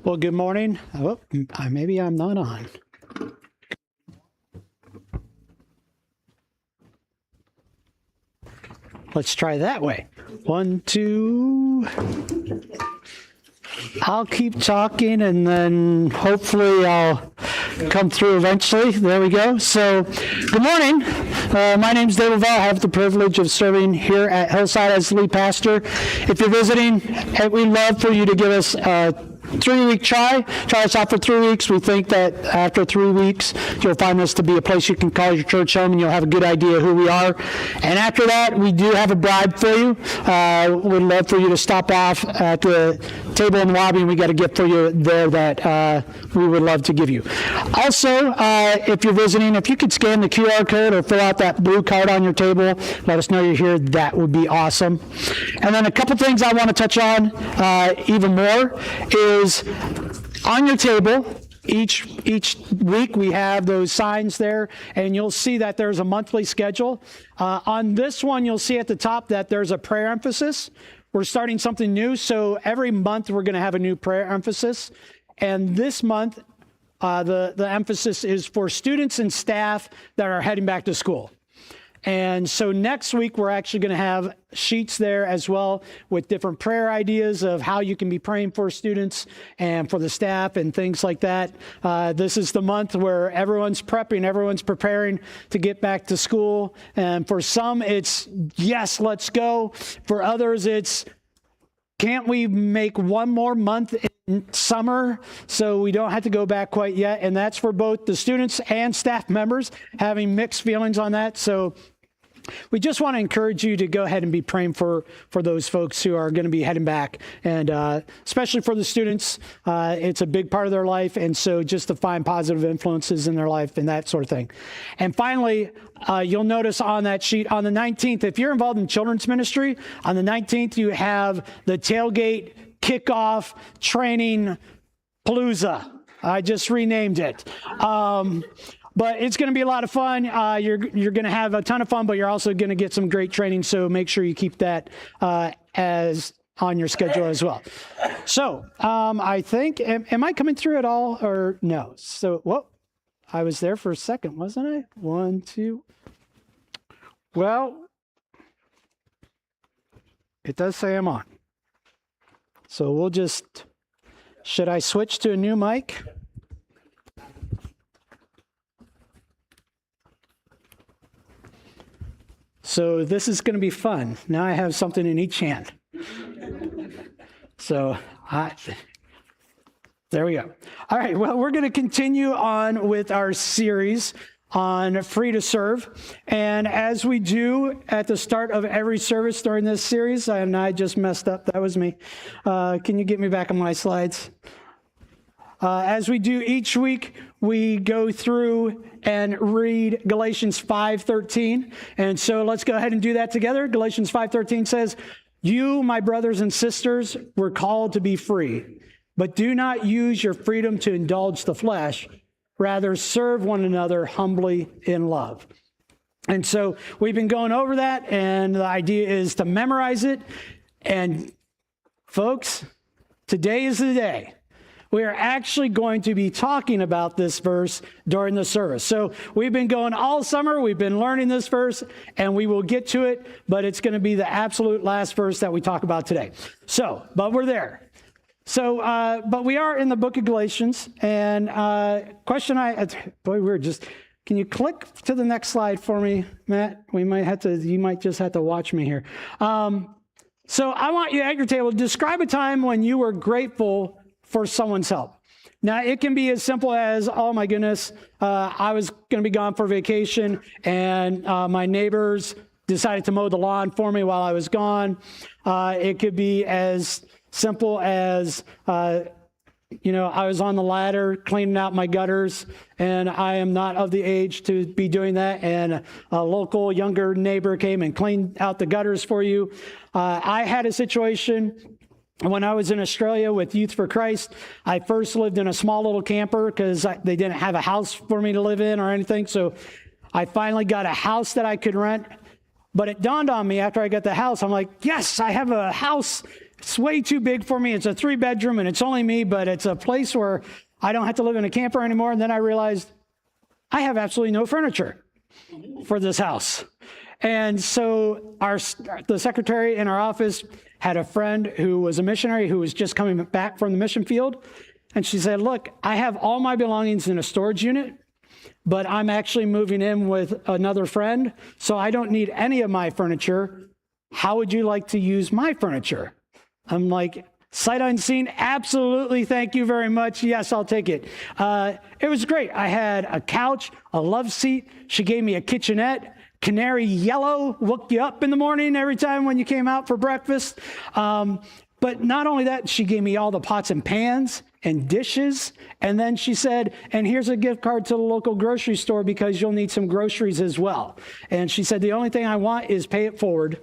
Well, good morning. Oh, maybe I'm not on. Let's try that way. 1, 2. I'll keep talking and then hopefully I'll come through eventually. There we go. So, good morning. My name's David Val. I have the privilege of serving here at Hillside as the lead pastor. If you're visiting, we'd love for you to give us a 3-week try us out for 3 weeks. We think that after 3 weeks, you'll find this to be a place you can call your church home and you'll have a good idea who we are. And after that, we do have a bribe for you. We'd love for you to stop off at the table in the lobby, and we got a gift for you there that we would love to give you. Also, if you're visiting, if you could scan the QR code or fill out that blue card on your table, let us know you're here. That would be awesome. And then a couple things I want to touch on even more is on your table. Each week we have those signs there, and you'll see that there's a monthly schedule. On this one, you'll see at the top that there's a prayer emphasis. We're starting something new, so every month we're going to have a new prayer emphasis. And this month, the emphasis is for students and staff that are heading back to school. And so next week, we're actually going to have sheets there as well with different prayer ideas of how you can be praying for students and for the staff and things like that. This is the month where everyone's prepping, everyone's preparing to get back to school. And for some, it's, yes, let's go. For others, it's, can't we make one more month in summer so we don't have to go back quite yet? And that's for both the students and staff members having mixed feelings on that. So we just want to encourage you to go ahead and be praying for those folks who are going to be heading back. And especially for the students, it's a big part of their life. And so just to find positive influences in their life and that sort of thing. And finally, you'll notice on that sheet on the 19th, if you're involved in children's ministry, on the 19th, you have the tailgate kickoff training palooza. I just renamed it. But it's going to be a lot of fun. You're going to have a ton of fun, but you're also going to get some great training. So make sure you keep that as on your schedule as well. So I think, am I coming through at all or no? So, whoa, I was there for a second, wasn't I? 1, 2. Well, it does say I'm on. So we'll just, should I switch to a new mic? So this is going to be fun. Now I have something in each hand. So there we go. All right, well, we're going to continue on with our series on Free to Serve. And as we do at the start of every service during this series, and I just messed up, that was me. Can you get me back on my slides? As we do each week, we go through and read Galatians 5:13. And so let's go ahead and do that together. Galatians 5:13 says, "You, my brothers and sisters, were called to be free, but do not use your freedom to indulge the flesh. Rather, serve one another humbly in love." And so we've been going over that, and the idea is to memorize it. And folks, today is the day. We are actually going to be talking about this verse during the service. So we've been going all summer. We've been learning this verse, and we will get to it, but it's going to be the absolute last verse that we talk about today. So, but we're there. So, but we are in the book of Galatians, and can you click to the next slide for me, Matt? You might just have to watch me here. So I want you at your table to describe a time when you were grateful for someone's help. Now, it can be as simple as, oh my goodness, I was going to be gone for vacation, and my neighbors decided to mow the lawn for me while I was gone. It could be as simple as, I was on the ladder cleaning out my gutters, and I am not of the age to be doing that, and a local younger neighbor came and cleaned out the gutters for you. I had a situation when I was in Australia with Youth for Christ. I first lived in a small little camper because they didn't have a house for me to live in or anything. So I finally got a house that I could rent. But it dawned on me after I got the house, I'm like, yes, I have a house It's way too big for me. It's a 3-bedroom and it's only me, but it's a place where I don't have to live in a camper anymore. And then I realized I have absolutely no furniture for this house. And so the secretary in our office had a friend who was a missionary who was just coming back from the mission field. And she said, look, I have all my belongings in a storage unit, but I'm actually moving in with another friend, so I don't need any of my furniture. How would you like to use my furniture? I'm like, sight unseen, absolutely, thank you very much. Yes, I'll take it. It was great. I had a couch, a love seat. She gave me a kitchenette, canary yellow, woke you up in the morning every time when you came out for breakfast. But not only that, she gave me all the pots and pans and dishes. And then she said, and here's a gift card to the local grocery store because you'll need some groceries as well. And she said, the only thing I want is pay it forward.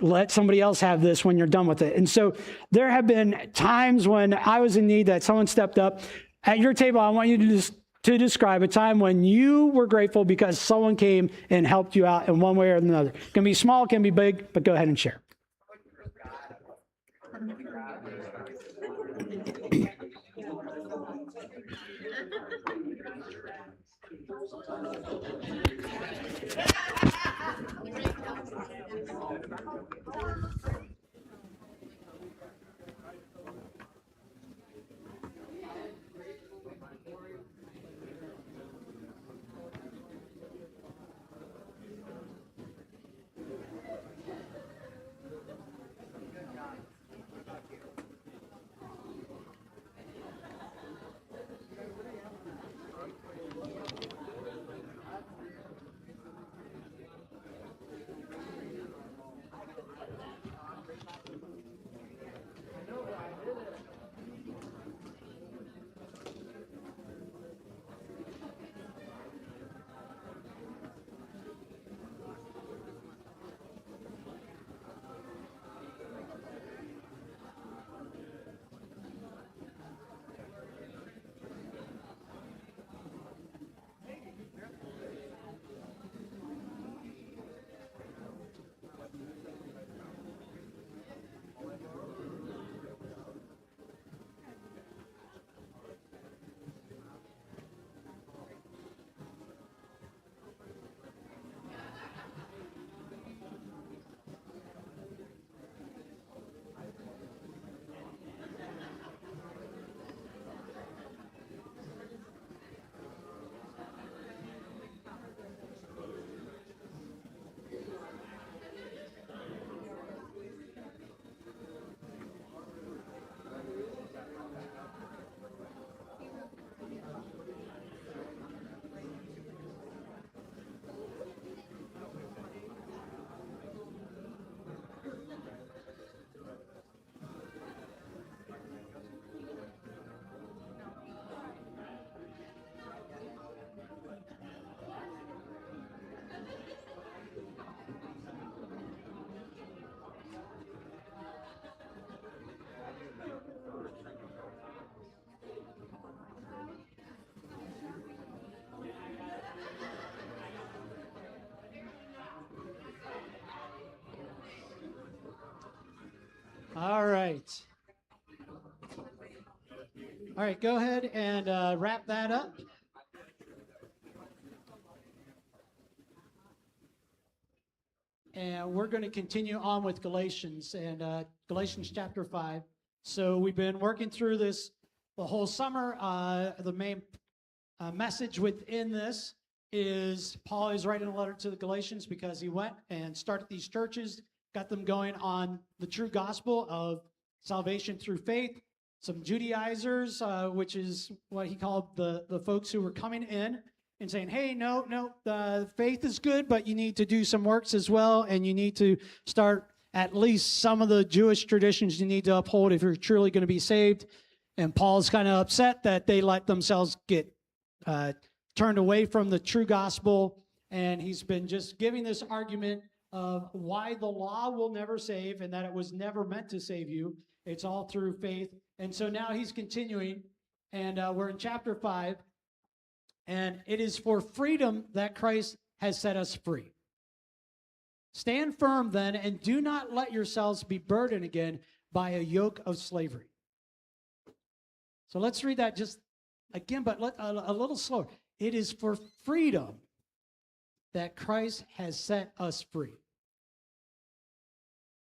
Let somebody else have this when you're done with it. And so there have been times when I was in need that someone stepped up. At your table, I want you to describe a time when you were grateful because someone came and helped you out in one way or another. It can be small, it can be big, but go ahead and share. All right. All right, go ahead and wrap that up. And we're going to continue on with Galatians and Galatians chapter 5. So we've been working through this the whole summer. The main message within this is Paul is writing a letter to the Galatians because he went and started these churches, got them going on the true gospel of salvation through faith. Some Judaizers, which is what he called the folks who were coming in and saying, hey, no, the faith is good, but you need to do some works as well, and you need to start at least some of the Jewish traditions you need to uphold if you're truly going to be saved. And Paul's kind of upset that they let themselves get turned away from the true gospel, and he's been just giving this argument of why the law will never save and that it was never meant to save you. It's all through faith. And so now he's continuing, and we're in chapter 5, and it is for freedom that Christ has set us free. Stand firm then, and do not let yourselves be burdened again by a yoke of slavery. So let's read that just again, but a little slower. It is for freedom that Christ has set us free.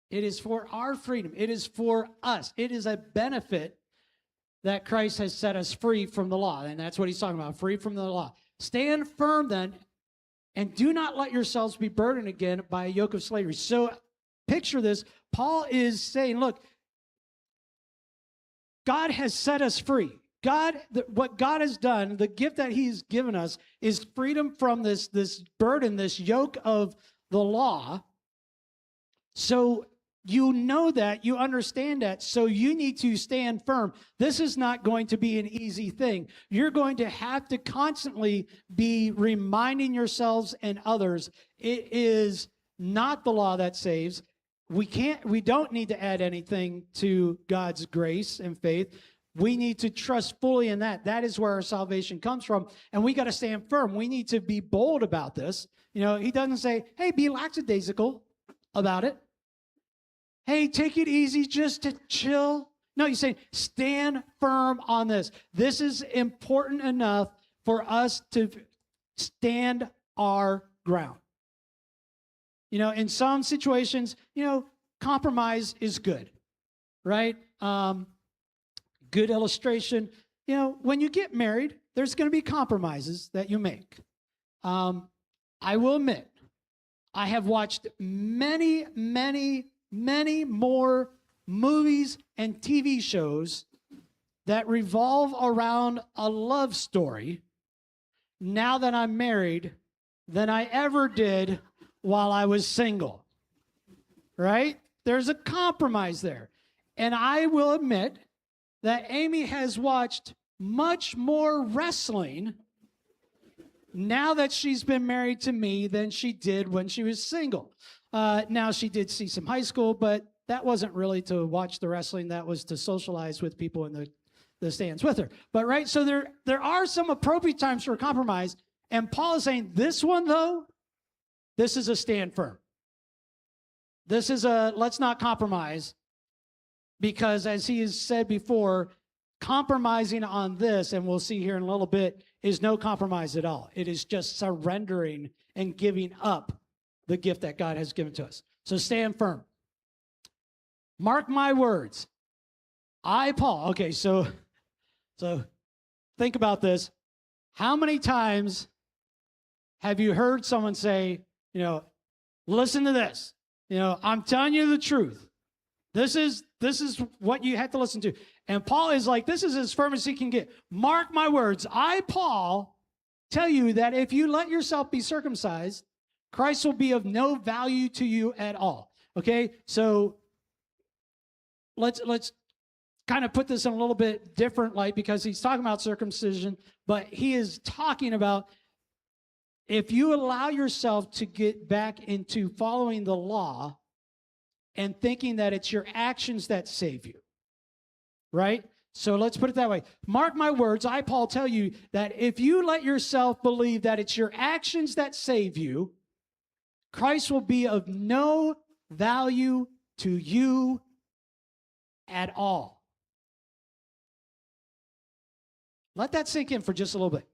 It is for our freedom. It is for us. It is a benefit that Christ has set us free from the law. And that's what he's talking about, free from the law. Stand firm then, and do not let yourselves be burdened again by a yoke of slavery. So picture this. Paul is saying, look, God has set us free. What God has done, the gift that he's given us is freedom from this burden, this yoke of the law. So you know that, you understand that, so you need to stand firm. This is not going to be an easy thing. You're going to have to constantly be reminding yourselves and others, it is not the law that saves. We don't need to add anything to God's grace and faith. We need to trust fully in that. That is where our salvation comes from. And we got to stand firm. We need to be bold about this. You know, he doesn't say, hey, be lackadaisical about it. Hey, take it easy just to chill. No, he's saying stand firm on this. This is important enough for us to stand our ground. You know, in some situations, you know, compromise is good, right? Good illustration. You know, when you get married, there's going to be compromises that you make. I will admit, I have watched many more movies and TV shows that revolve around a love story now that I'm married than I ever did while I was single, right? There's a compromise there. And I will admit that Amy has watched much more wrestling now that she's been married to me than she did when she was single. Now, she did see some high school, but that wasn't really to watch the wrestling. That was to socialize with people in the stands with her. But, right, so there are some appropriate times for compromise. And Paul is saying, this one, though, this is a stand firm. This is a let's not compromise. Because, as he has said before, compromising on this, and we'll see here in a little bit, is no compromise at all. It is just surrendering and giving up the gift that God has given to us. So stand firm. Mark my words. I, Paul. Okay, so think about this. How many times have you heard someone say, you know, listen to this. You know, I'm telling you the truth. This is what you have to listen to. And Paul is like, this is as firm as he can get. Mark my words. I, Paul, tell you that if you let yourself be circumcised, Christ will be of no value to you at all. Okay? So let's kind of put this in a little bit different light, because he's talking about circumcision, but he is talking about if you allow yourself to get back into following the law and thinking that it's your actions that save you, right? So let's put it that way. Mark my words, I, Paul, tell you that if you let yourself believe that it's your actions that save you, Christ will be of no value to you at all. Let that sink in for just a little bit,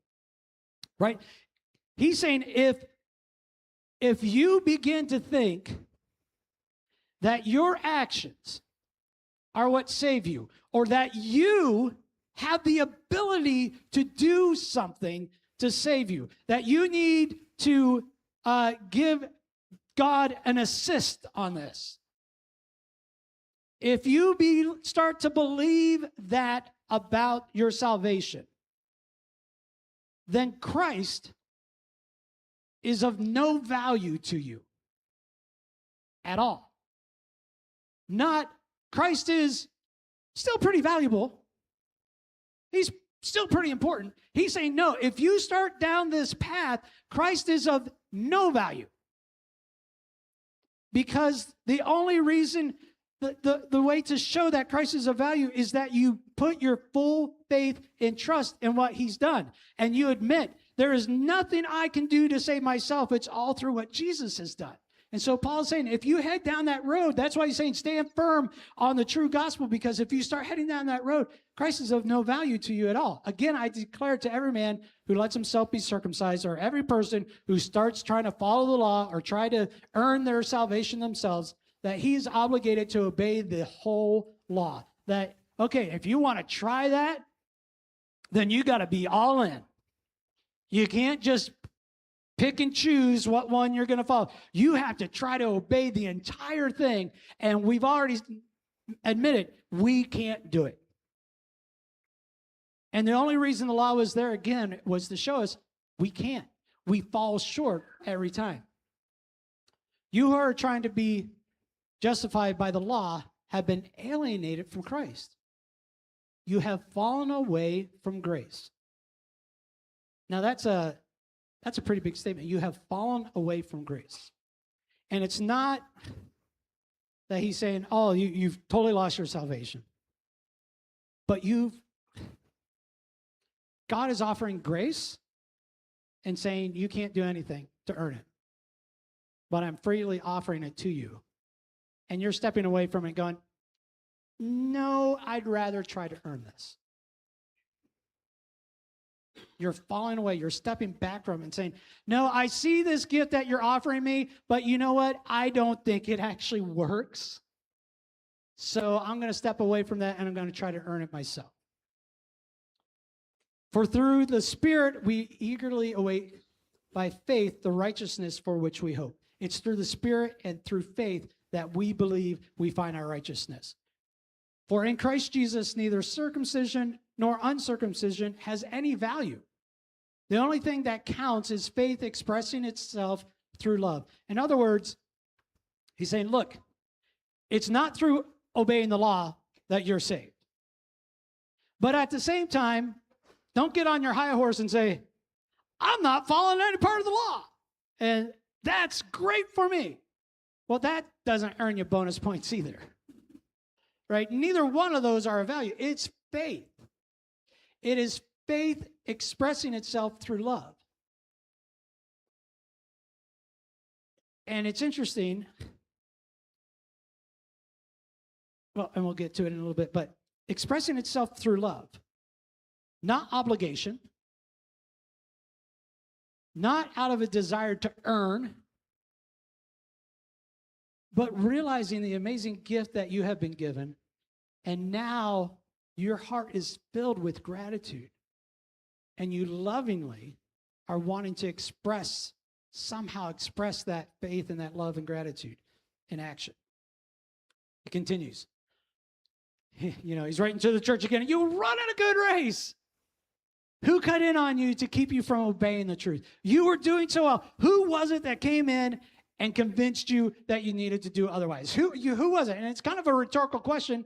right? He's saying if you begin to think that your actions are what save you, or that you have the ability to do something to save you, that you need to give God an assist on this. If you start to believe that about your salvation, then Christ is of no value to you at all. Christ is still pretty valuable. He's still pretty important. He's saying, no, if you start down this path, Christ is of no value. Because the only reason, the way to show that Christ is of value is that you put your full faith and trust in what he's done. And you admit, there is nothing I can do to save myself. It's all through what Jesus has done. And so Paul's saying, if you head down that road, that's why he's saying stand firm on the true gospel, because if you start heading down that road, Christ is of no value to you at all. Again, I declare to every man who lets himself be circumcised, or every person who starts trying to follow the law or try to earn their salvation themselves, that he's obligated to obey the whole law. That, okay, if you want to try that, then you got to be all in. You can't just pick and choose what one you're going to follow. You have to try to obey the entire thing. And we've already admitted we can't do it. And the only reason the law was there, again, was to show us we can't. We fall short every time. You who are trying to be justified by the law have been alienated from Christ. You have fallen away from grace. Now that's a pretty big statement. You have fallen away from grace. And it's not that he's saying, oh, you've totally lost your salvation. But God is offering grace and saying you can't do anything to earn it. But I'm freely offering it to you. And you're stepping away from it going, no, I'd rather try to earn this. You're falling away. You're stepping back from it and saying, no, I see this gift that you're offering me, but you know what? I don't think it actually works. So I'm going to step away from that and I'm going to try to earn it myself. For through the Spirit, we eagerly await by faith the righteousness for which we hope. It's through the Spirit and through faith that we believe we find our righteousness. For in Christ Jesus, neither circumcision nor uncircumcision has any value. The only thing that counts is faith expressing itself through love. In other words, he's saying, look, it's not through obeying the law that you're saved. But at the same time, don't get on your high horse and say, I'm not following any part of the law. And that's great for me. Well, that doesn't earn you bonus points either. Right? Neither one of those are of value. It's faith. It is faith expressing itself through love. And it's interesting. Well, and we'll get to it in a little bit, but expressing itself through love. Not obligation. Not out of a desire to earn, but realizing the amazing gift that you have been given, and now your heart is filled with gratitude, and you lovingly are wanting to somehow express that faith and that love and gratitude in action. It continues. He's writing to the church again, you run in a good race. Who cut in on you to keep you from obeying the truth? You were doing so well. Who was it that came in and convinced you that you needed to do otherwise? Who was it? And it's kind of a rhetorical question.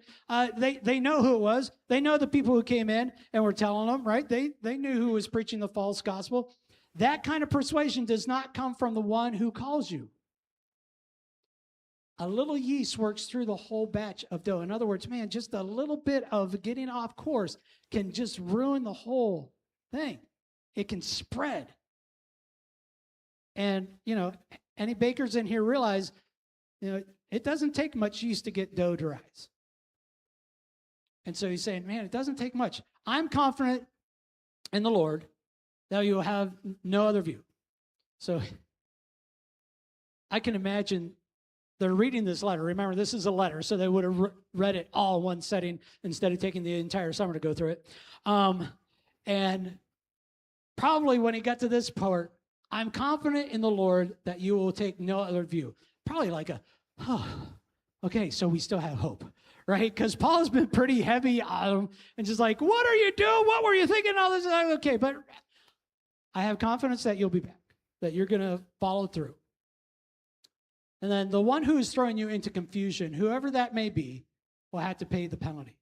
They know who it was. They know the people who came in and were telling them, right? They knew who was preaching the false gospel. That kind of persuasion does not come from the one who calls you. A little yeast works through the whole batch of dough. In other words, man, just a little bit of getting off course can just ruin the whole thing. It can spread. And, any bakers in here realize, it doesn't take much yeast to get dough to rise. And so he's saying, man, it doesn't take much. I'm confident in the Lord that you will have no other view. So I can imagine they're reading this letter. Remember, this is a letter, so they would have read it all in one setting instead of taking the entire summer to go through it. And probably when he got to this part, I'm confident in the Lord that you will take no other view. Probably like okay, so we still have hope, right? Because Paul's been pretty heavy on him and just like, what are you doing? What were you thinking? All this, okay, but I have confidence that you'll be back, that you're going to follow through. And then the one who is throwing you into confusion, whoever that may be, will have to pay the penalty.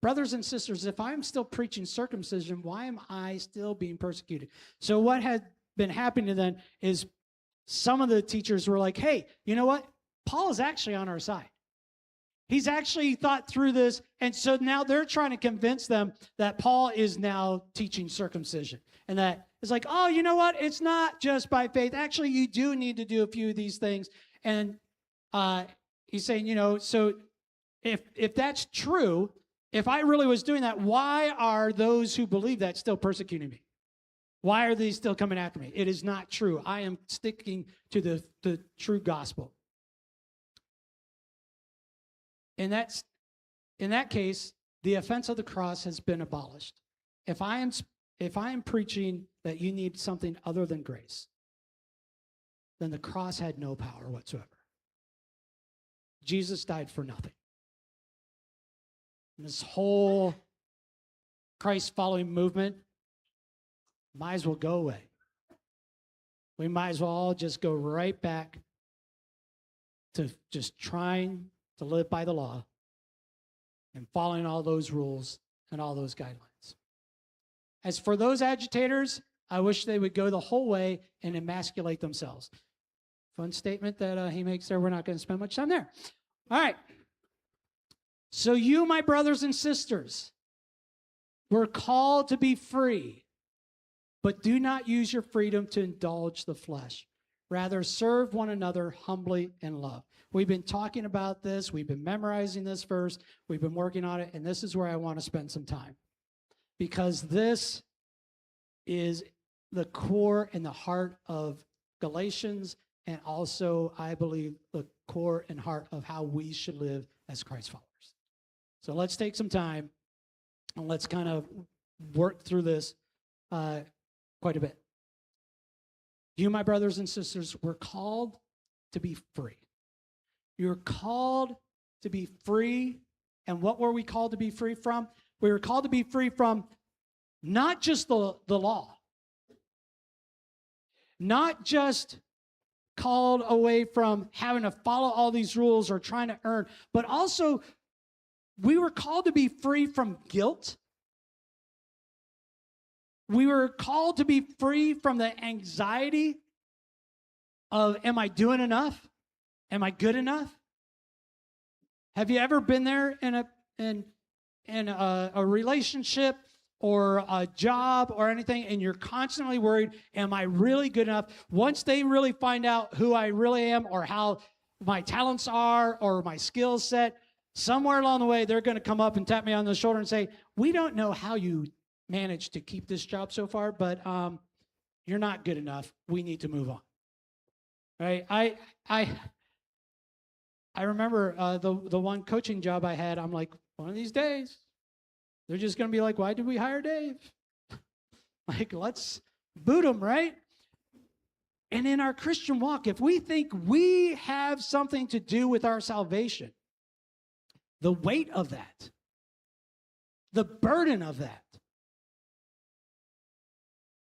Brothers and sisters, if I'm still preaching circumcision, why am I still being persecuted? So what had been happening then is some of the teachers were like, hey, you know what? Paul is actually on our side. He's actually thought through this. And so now they're trying to convince them that Paul is now teaching circumcision. And that it's like, oh, you know what? It's not just by faith. Actually, you do need to do a few of these things. And he's saying, so if that's true, if I really was doing that, why are those who believe that still persecuting me? Why are they still coming after me? It is not true. I am sticking to the true gospel. In that case, the offense of the cross has been abolished. If I am preaching that you need something other than grace, then the cross had no power whatsoever. Jesus died for nothing. And this whole Christ following movement might as well go away. We might as well all just go right back to just trying to live by the law and following all those rules and all those guidelines. As for those agitators, I wish they would go the whole way and emasculate themselves. Fun statement that he makes there. We're not going to spend much time there. All right. So you, my brothers and sisters, were called to be free, but do not use your freedom to indulge the flesh. Rather, serve one another humbly in love. We've been talking about this. We've been memorizing this verse. We've been working on it, and this is where I want to spend some time. Because this is the core and the heart of Galatians, and also, I believe, the core and heart of how we should live as Christ followers. So let's take some time, and let's kind of work through this quite a bit. You, my brothers and sisters, were called to be free. You're called to be free. And what were we called to be free from? We were called to be free from not just the law, not just called away from having to follow all these rules or trying to earn, but also we were called to be free from guilt. We were called to be free from the anxiety of, am I doing enough? Am I good enough? Have you ever been there in a relationship or a job or anything, and you're constantly worried, am I really good enough? Once they really find out who I really am or how my talents are or my skill set, somewhere along the way, they're going to come up and tap me on the shoulder and say, we don't know how you managed to keep this job so far, but you're not good enough. We need to move on. Right? I remember the one coaching job I had. I'm like, one of these days, they're just going to be like, why did we hire Dave? Like, let's boot him, right? And in our Christian walk, if we think we have something to do with our salvation, the weight of that, the burden of that,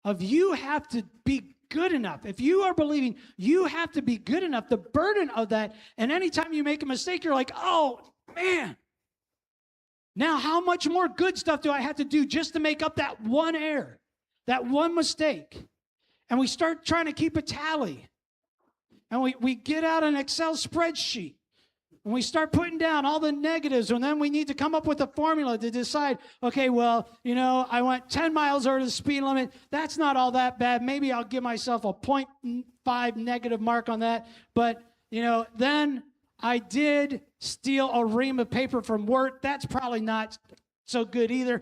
of you have to be good enough. If you are believing you have to be good enough, the burden of that, and anytime you make a mistake, you're like, oh, man. Now, how much more good stuff do I have to do just to make up that one error, that one mistake? And we start trying to keep a tally. And we get out an Excel spreadsheet. And we start putting down all the negatives, and then we need to come up with a formula to decide, okay, well, I went 10 miles over the speed limit. That's not all that bad. Maybe I'll give myself a 0.5 negative mark on that. But, then I did steal a ream of paper from work. That's probably not so good either,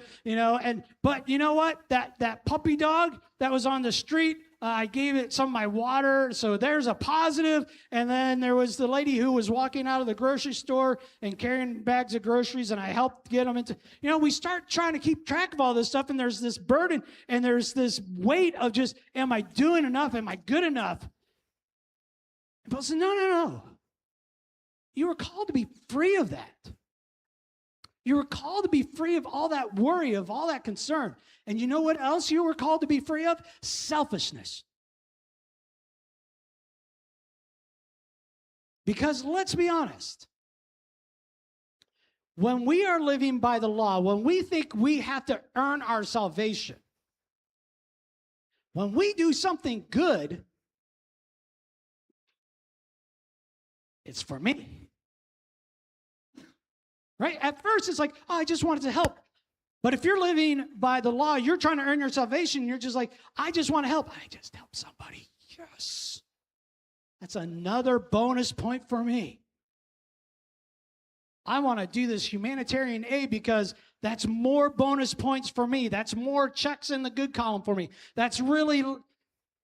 But you know what? That puppy dog that was on the street, I gave it some of my water, so there's a positive. And then there was the lady who was walking out of the grocery store and carrying bags of groceries, and I helped get them into, we start trying to keep track of all this stuff, and there's this burden, and there's this weight of just, am I doing enough? Am I good enough? And Paul said, no. You were called to be free of that. You were called to be free of all that worry, of all that concern. And you know what else you were called to be free of? Selfishness. Because let's be honest, when we are living by the law, when we think we have to earn our salvation, when we do something good, it's for me. right? At first, it's like, oh, I just wanted to help. But if you're living by the law, you're trying to earn your salvation, you're just like, I just want to help. I just help somebody. Yes. That's another bonus point for me. I want to do this humanitarian aid because that's more bonus points for me. That's more checks in the good column for me. That's really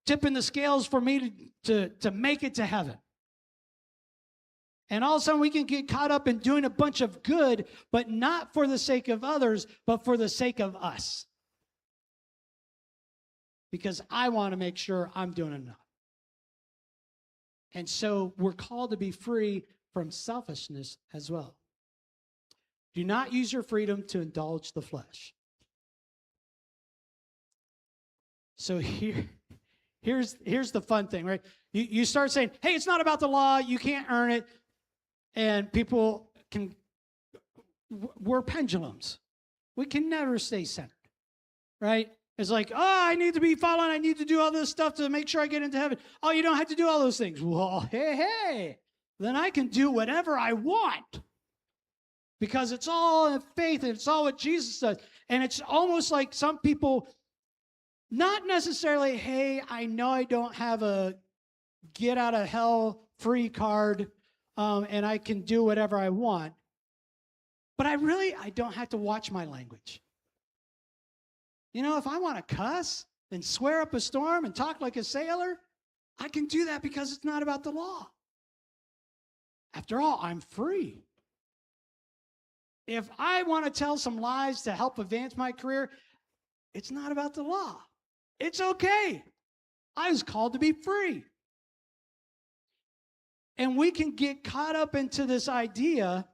tipping the scales for me to make it to heaven. And all of a sudden we can get caught up in doing a bunch of good, but not for the sake of others, but for the sake of us. Because I want to make sure I'm doing enough. And so we're called to be free from selfishness as well. Do not use your freedom to indulge the flesh. So here's the fun thing, right? You start saying, hey, it's not about the law, you can't earn it. And people we're pendulums. We can never stay centered, right? It's like, oh, I need to be following, I need to do all this stuff to make sure I get into heaven. Oh, you don't have to do all those things. Well, hey, then I can do whatever I want. Because it's all in faith and it's all what Jesus does. And it's almost like some people, not necessarily, hey, I know I don't have a get out of hell free card, and I can do whatever I want. But I don't have to watch my language. You know, if I want to cuss and swear up a storm and talk like a sailor, I can do that because it's not about the law. After all, I'm free. If I want to tell some lies to help advance my career, it's not about the law. It's okay. I was called to be free. And we can get caught up into this idea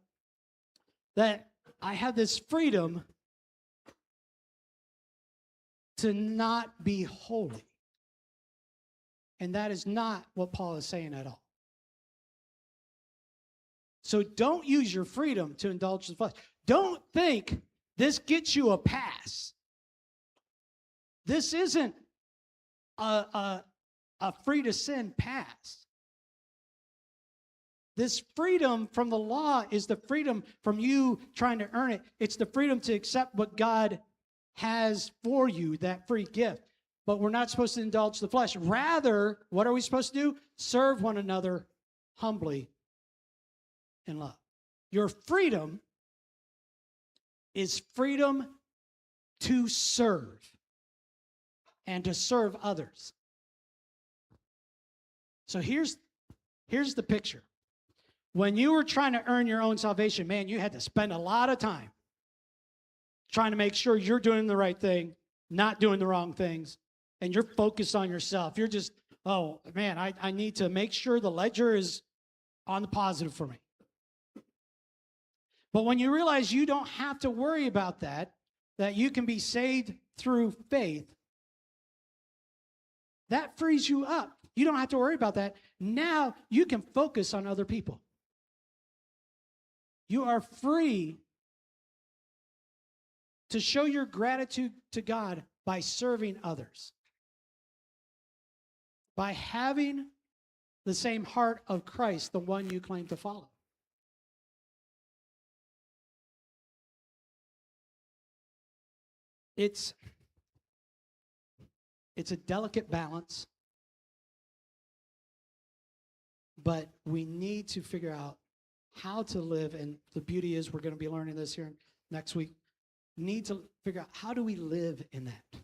that I have this freedom to not be holy. And that is not what Paul is saying at all. So don't use your freedom to indulge the flesh. Don't think this gets you a pass. This isn't a free to sin pass. This freedom from the law is the freedom from you trying to earn it. It's the freedom to accept what God has for you, that free gift. But we're not supposed to indulge the flesh. Rather, what are we supposed to do? Serve one another humbly in love. Your freedom is freedom to serve and to serve others. So here's the picture. When you were trying to earn your own salvation, man, you had to spend a lot of time trying to make sure you're doing the right thing, not doing the wrong things, and you're focused on yourself. You're just, oh, man, I need to make sure the ledger is on the positive for me. But when you realize you don't have to worry about that you can be saved through faith, that frees you up. You don't have to worry about that. Now you can focus on other people. You are free to show your gratitude to God by serving others, by having the same heart of Christ, the one you claim to follow. It's a delicate balance, but we need to figure out how to live, and the beauty is we're going to be learning this here next week. Need to figure out, how do we live in that?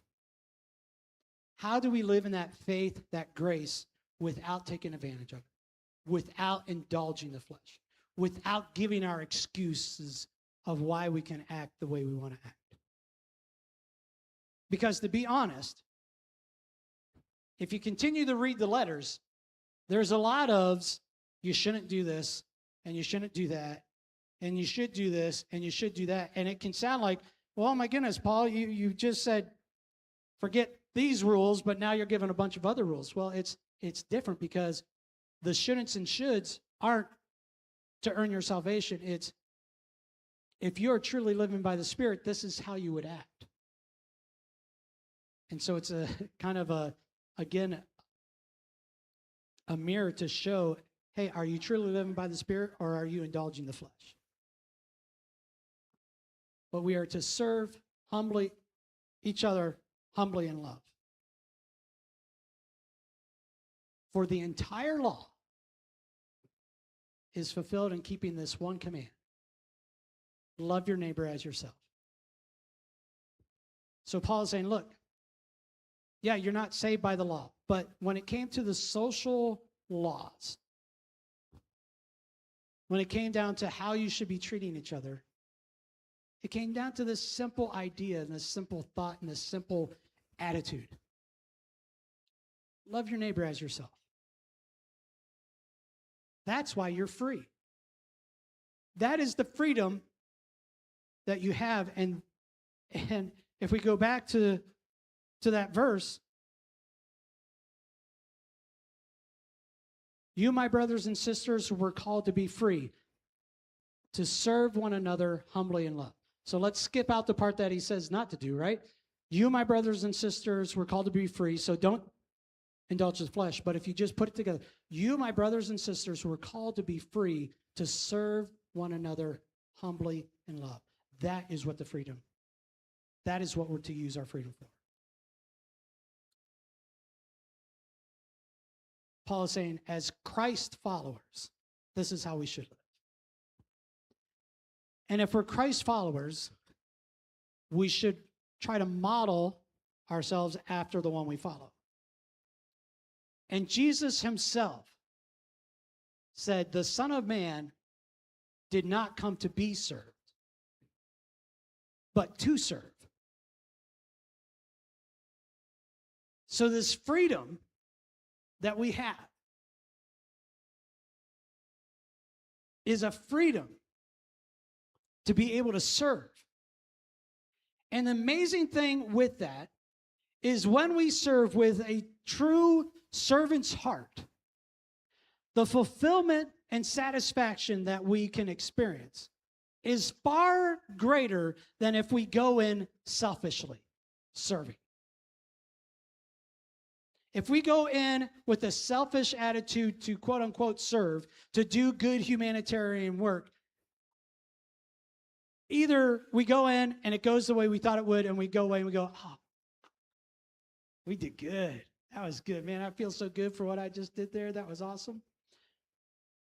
How do we live in that faith, that grace, without taking advantage of it, without indulging the flesh, without giving our excuses of why we can act the way we want to act? Because to be honest, if you continue to read the letters, there's a lot of, you shouldn't do this, and you shouldn't do that, and you should do this, and you should do that. And it can sound like, well, my goodness, Paul, you just said, forget these rules, but now you're given a bunch of other rules. Well, it's different, because the shouldn'ts and shoulds aren't to earn your salvation. It's, if you're truly living by the Spirit, this is how you would act. And so it's a kind of a mirror to show, hey, are you truly living by the Spirit, or are you indulging the flesh? but we are to serve humbly each other, humbly in love. For the entire law is fulfilled in keeping this one command: love your neighbor as yourself. So Paul is saying, look, yeah, you're not saved by the law, but when it came to the social laws, when it came down to how you should be treating each other, it came down to this simple idea and this simple thought and this simple attitude. Love your neighbor as yourself. That's why you're free. That is the freedom that you have. And if we go back to that verse, you, my brothers and sisters, were called to be free, to serve one another humbly in love. So let's skip out the part that he says not to do, right? You, my brothers and sisters, were called to be free, so don't indulge the flesh. But if you just put it together, you, my brothers and sisters, were called to be free, to serve one another humbly in love. That is what that is what we're to use our freedom for. Paul is saying, as Christ followers, this is how we should live. And if we're Christ followers, we should try to model ourselves after the one we follow. And Jesus himself said, the Son of Man did not come to be served, but to serve. So this freedom that we have is a freedom to be able to serve. And the amazing thing with that is when we serve with a true servant's heart, the fulfillment and satisfaction that we can experience is far greater than if we go in selfishly serving. If we go in with a selfish attitude to quote unquote serve, to do good humanitarian work, either we go in and it goes the way we thought it would, and we go away and we go, oh, we did good. That was good, man. I feel so good for what I just did there. That was awesome.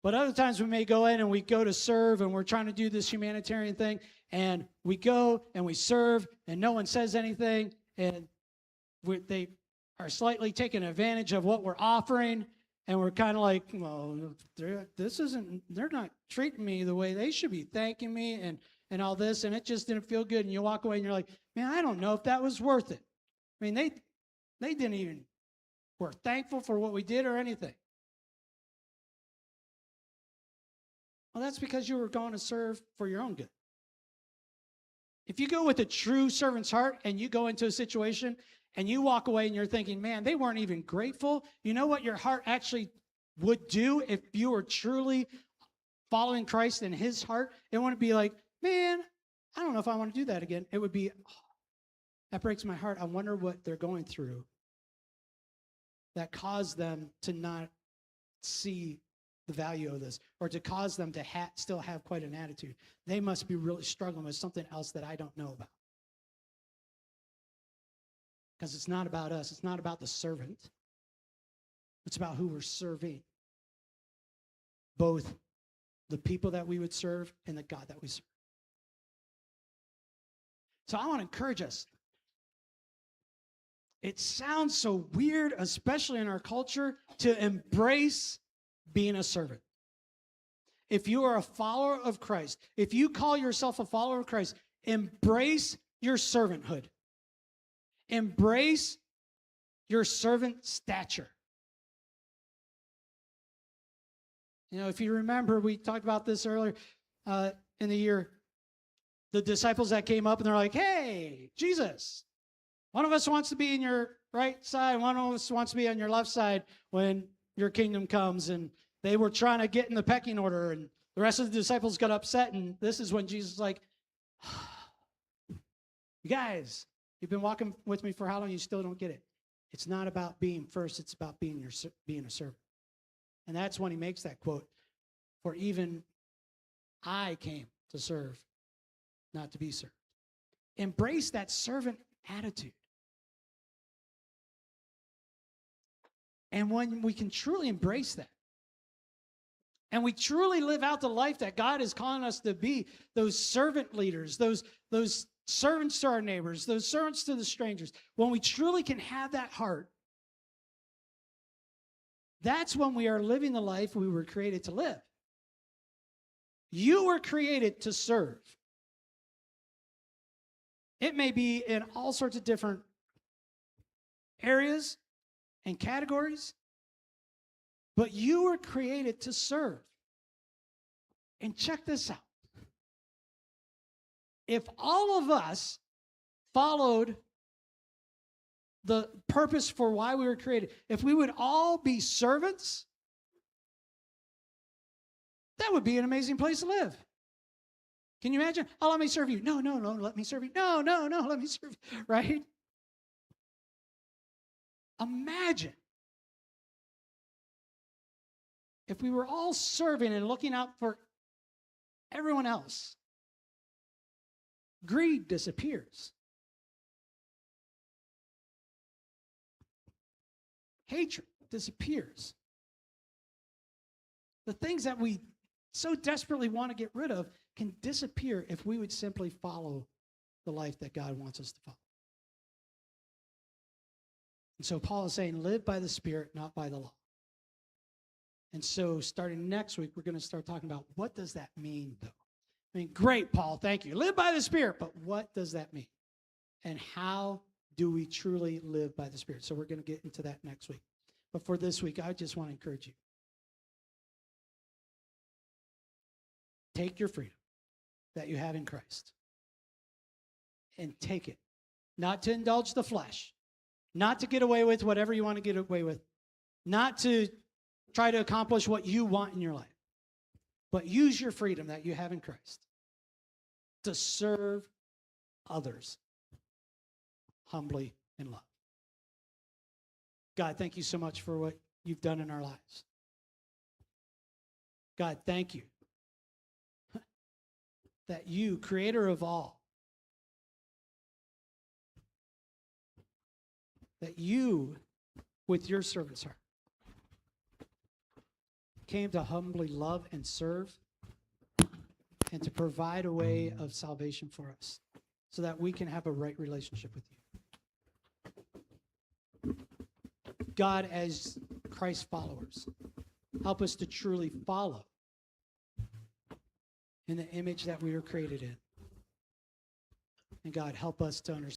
But other times we may go in and we go to serve and we're trying to do this humanitarian thing, and we go and we serve and no one says anything, and they are slightly taking advantage of what we're offering, and we're kind of like, well, they're not treating me the way they should be thanking me and all this, and it just didn't feel good. And you walk away and you're like, man, I don't know if that was worth it. I mean, they didn't even were thankful for what we did or anything. Well, that's because you were going to serve for your own good. If you go with a true servant's heart and you go into a situation and you walk away and you're thinking, man, they weren't even grateful, you know what your heart actually would do if you were truly following Christ in his heart? It wouldn't be like, man, I don't know if I want to do that again. It would be, oh, that breaks my heart. I wonder what they're going through that caused them to not see the value of this, or to cause them to still have quite an attitude. They must be really struggling with something else that I don't know about. Because it's not about us. It's not about the servant. It's about who we're serving. Both the people that we would serve and the God that we serve. So I want to encourage us. It sounds so weird, especially in our culture, to embrace being a servant. If you are a follower of Christ, if you call yourself a follower of Christ, embrace your servanthood. Embrace your servant stature. You know, if you remember, we talked about this earlier in the year. The disciples that came up and they're like, hey, Jesus, one of us wants to be in your right side, one of us wants to be on your left side when your kingdom comes. And they were trying to get in the pecking order, and the rest of the disciples got upset. And this is when Jesus is like, you guys, you've been walking with me for how long? You still don't get it. It's not about being first. It's about being a servant. And that's when he makes that quote, for even I came to serve, not to be served. embrace that servant attitude. And when we can truly embrace that, and we truly live out the life that God is calling us to be, those servant leaders, those servants to our neighbors, those servants to the strangers, when we truly can have that heart, that's when we are living the life we were created to live. You were created to serve. It may be in all sorts of different areas and categories, but you were created to serve. And check this out. If all of us followed the purpose for why we were created, if we would all be servants, that would be an amazing place to live. Can you imagine? Oh, let me serve you. No, let me serve you. No, let me serve you. Right? Imagine if we were all serving and looking out for everyone else. Greed disappears. Hatred disappears. The things that we so desperately want to get rid of can disappear if we would simply follow the life that God wants us to follow. And so Paul is saying, live by the Spirit, not by the law. And so starting next week, we're going to start talking about what does that mean, though? I mean, great, Paul, thank you. Live by the Spirit, but what does that mean? And how do we truly live by the Spirit? So we're going to get into that next week. But for this week, I just want to encourage you. Take your freedom that you have in Christ and take it. Not to indulge the flesh, not to get away with whatever you want to get away with, not to try to accomplish what you want in your life, but use your freedom that you have in Christ to serve others humbly in love. God, thank you so much for what you've done in our lives. God, thank you that you, creator of all, that you, with your servant's heart, came to humbly love and serve and to provide a way of salvation for us so that we can have a right relationship with you. God, as Christ followers, help us to truly follow in the image that we were created in. And God, help us to understand